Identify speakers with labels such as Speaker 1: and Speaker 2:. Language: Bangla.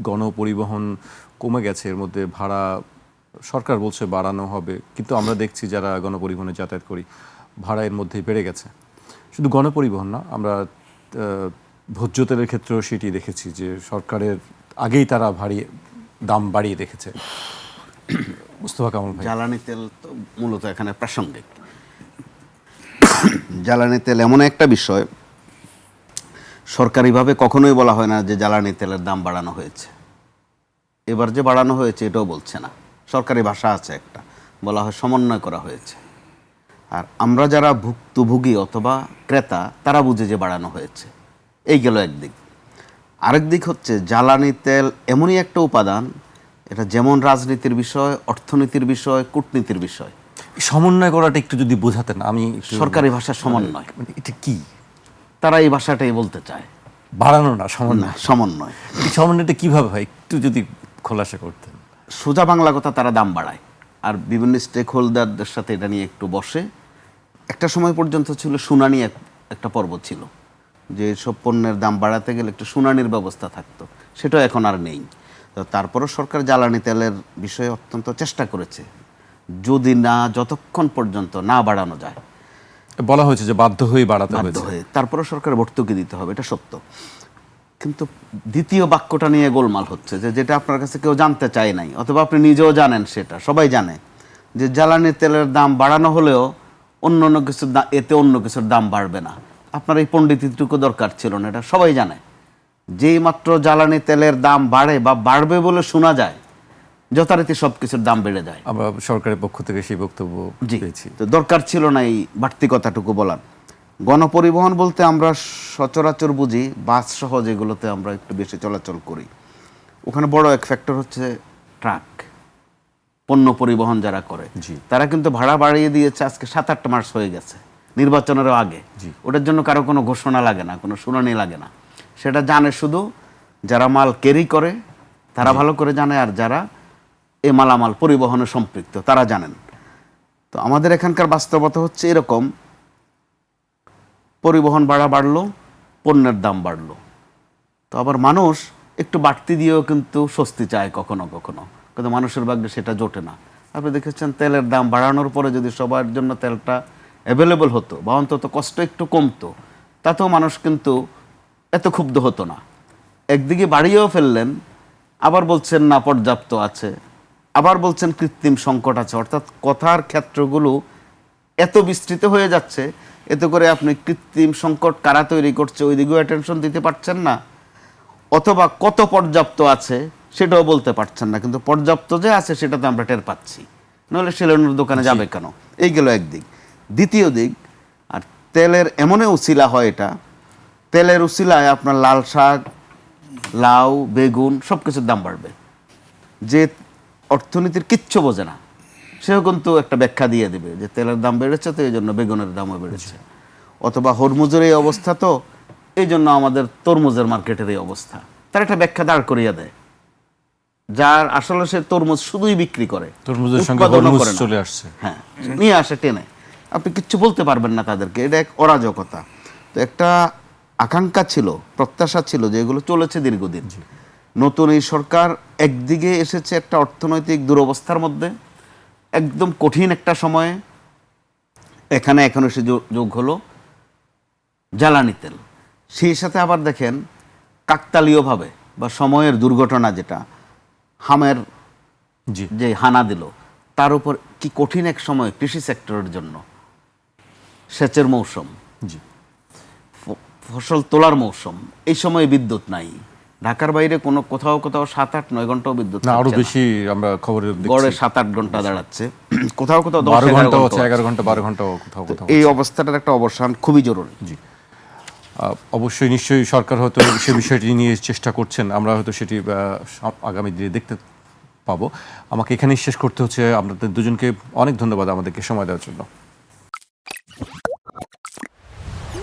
Speaker 1: গণপরিবহন কমে গেছে, এর মধ্যে ভাড়া সরকার বলছে বাড়ানো হবে, কিন্তু আমরা দেখছি যারা গণপরিবহনে যাতায়াত করি ভাড়া এর মধ্যেই বেড়ে গেছে। শুধু গণপরিবহন না, আমরা ভোজ্য তেলের ক্ষেত্রেও সেটি দেখেছি যে সরকারের আগেই তারা দাম বাড়িয়ে রেখেছে। মুস্তফা কামাল ভাই,
Speaker 2: জ্বালানি তেল তো মূলত এখানে প্রাসঙ্গিক। জ্বালানি তেল এমন একটা বিষয়, সরকারিভাবে কখনোই বলা হয় না যে জ্বালানি তেলের দাম বাড়ানো হয়েছে। এবার যে বাড়ানো হয়েছে এটাও বলছে না, সরকারি ভাষা আছে একটা, বলা হয় সমন্বয় করা হয়েছে। আর আমরা যারা ভুক্তভোগী অথবা ক্রেতা তারা বুঝে যে বাড়ানো হয়েছে। এই গেল একদিক। আরেক দিক হচ্ছে জ্বালানি তেল এমনই একটা উপাদান, এটা যেমন রাজনীতির বিষয়, অর্থনীতির বিষয়, কূটনীতির বিষয়।
Speaker 1: সমন্বয় করাটা একটু যদি বোঝাতেন। আমি
Speaker 2: সরকারি ভাষা সমন্বয়,
Speaker 1: এটা কি?
Speaker 2: তারা এই ভাষাটাই বলতে চায়,
Speaker 1: বাড়ানো না, সমন্বয়।
Speaker 2: সমন্বয়।
Speaker 1: এই সমন্বয়টা কিভাবে হয় একটু যদি খোলাসা করতেন।
Speaker 2: সোজা বাংলা কথা, তারা দাম বাড়ায় আর বিভিন্ন স্টেক হোল্ডারদের সাথে এটা নিয়ে একটু বসে। একটা সময় পর্যন্ত ছিল শুনানি, একটা পর্ব ছিল যে সব পণ্যের দাম বাড়াতে গেলে একটু শুনানির ব্যবস্থা থাকতো, সেটাও এখন আর নেই। তো তারপরও সরকার জ্বালানি তেলের বিষয়ে অত্যন্ত চেষ্টা করেছে, যদি না যতক্ষণ পর্যন্ত না বাড়ানো যায়।
Speaker 1: বলা হয়েছে যে বাধ্য হয়ে বাড়াতে হয়েছে,
Speaker 2: তারপরও সরকার ভর্তুকি দিতে হবে, এটা সত্য। কিন্তু দ্বিতীয় বাক্যটা নিয়ে গোলমাল হচ্ছে, যে যেটা আপনার কাছে কেউ জানতে চায় নাই, অথবা আপনি নিজেও জানেন, সেটা সবাই জানে, যে জ্বালানি তেলের দাম বাড়ানো হলেও অন্য অন্য কিছুর এতে অন্য কিছুর দাম বাড়বে না। আপনার এই পণ্ডিতটুকু দরকার ছিল না, এটা সবাই জানে। যেই মাত্র জ্বালানি তেলের দাম বাড়ে বা বাড়বে বলে শোনা যায়, যথারীতি সব কিছুর দাম বেড়ে যায়।
Speaker 1: আমরা সরকারের পক্ষ থেকে সেই বক্তব্য পেয়েছি।
Speaker 2: তো দরকার ছিল না এই বাড়তি কথাটুকু বলার। গণপরিবহন বলতে আমরা সচরাচর বুঝি বাস সহ যেগুলোতে আমরা একটু বেশি চলাচল করি, ওখানে বড় এক ফ্যাক্টর হচ্ছে ট্রাক, পণ্য পরিবহন যারা করে, তারা কিন্তু ভাড়া বাড়িয়ে দিয়েছে আজকে 7-8 মাস হয়ে গেছে, নির্বাচনেরও আগে। ওটার জন্য কারো কোনো ঘোষণা লাগে না, কোনো শুনানি লাগে না। সেটা জানে শুধু যারা মাল ক্যারি করে, তারা ভালো করে জানে, আর যারা এই মালামাল পরিবহনে সম্পৃক্ত তারা জানেন। তো আমাদের এখানকার বাস্তবতা হচ্ছে এরকম, পরিবহন ভাড়া বাড়লো, পণ্যের দাম বাড়লো, তো আবার মানুষ একটু বাড়তি দিয়েও কিন্তু স্বস্তি চায় কখনো কখনো, কিন্তু মানুষের ভাগ্যে সেটা জোটে না। আপনি দেখেছেন তেলের দাম বাড়ানোর পরে যদি সবার জন্য তেলটা অ্যাভেলেবল হতো বা অন্তত কষ্ট একটু কমতো, তাতেও মানুষ কিন্তু এত ক্ষুব্ধ হতো না। একদিকে বাড়িয়েও ফেললেন, আবার বলছেন না পর্যাপ্ত আছে, আবার বলছেন কৃত্রিম সংকট আছে। অর্থাৎ কথার ক্ষেত্রগুলো এত বিস্তৃত হয়ে যাচ্ছে, এতে করে আপনি কৃত্রিম সংকট কারা তৈরি করছে ওই দিকেও অ্যাটেনশন দিতে পারছেন না, অথবা কত পর্যাপ্ত আছে সেটাও বলতে পারছেন না। কিন্তু পর্যাপ্ত যে আছে সেটা তো আমরা টের পাচ্ছি, নাহলে সেলুনের দোকানে যাবে কেন? এই গেল একদিক। দ্বিতীয় দিক, আর তেলের এমনই উছিলা হয়, এটা তেলের উছিলায় আপনার লাল শাক, লাউ, বেগুন সব কিছুর দাম বাড়বে। যে অর্থনীতির কিচ্ছু বোঝে না সেও কিন্তু একটা ব্যাখ্যা দিয়ে দেবে যে তেলের দাম বেড়েছে তো এই জন্য বেগুনের দামও বেড়েছে, অথবা হরমুজের এই অবস্থা তো এই জন্য আমাদের তরমুজের মার্কেটের এই অবস্থা। তার একটা ব্যাখ্যা দাঁড় করিয়ে দেয়, যার আসলে সে তরমুজ শুধুই বিক্রি করে,
Speaker 1: তরমুজের সঙ্গে হরমুজ চলে আসছে,
Speaker 2: হ্যাঁ নিয়ে আসে টেনে, আপনি কিচ্ছু বলতে পারবেন না তাদেরকে। এটা এক অরাজকতা। তো একটা আকাঙ্ক্ষা ছিল, প্রত্যাশা ছিল যে এগুলো চলেছে দীর্ঘদিন। নতুন এই সরকার একদিকে এসেছে একটা অর্থনৈতিক দুরবস্থার মধ্যে, একদম কঠিন একটা সময়ে, এখানে এখন এসে যোগ হলো জ্বালানি তেল। সেই সাথে আবার দেখেন কাকতালীয়ভাবে বা সময়ের দুর্ঘটনা, যেটা হামের যে হানা দিল, তার উপর কি কঠিন এক সময় কৃষি সেক্টরের জন্য। সেচের মৌসুম, ফসল তোলার মৌসুম, এই সময় বিদ্যুৎ নাই। ঢাকার বাইরে কোনো কোথাও 7-8-9 ঘন্টাও বিদ্যুৎ,
Speaker 1: আরো বেশি আমরা খবরে
Speaker 2: গড়ে 7-8 ঘন্টা দাঁড়াচ্ছে, কোথাও
Speaker 1: 12 ঘন্টা, 11 ঘন্টা, 12 ঘন্টা কোথাও।
Speaker 2: এই অবস্থাটার একটা অবসান খুবই জরুরি।
Speaker 1: অবশ্যই, নিশ্চয়ই সরকার হয়তো সে বিষয়টি নিয়ে চেষ্টা করছেন, আমরা হয়তো সেটি আগামী দিনে দেখতে পাবো। আমাকে এখানেই শেষ করতে হচ্ছে। আপনাদের দুজনকে অনেক ধন্যবাদ আমাদেরকে সময় দেওয়ার জন্য।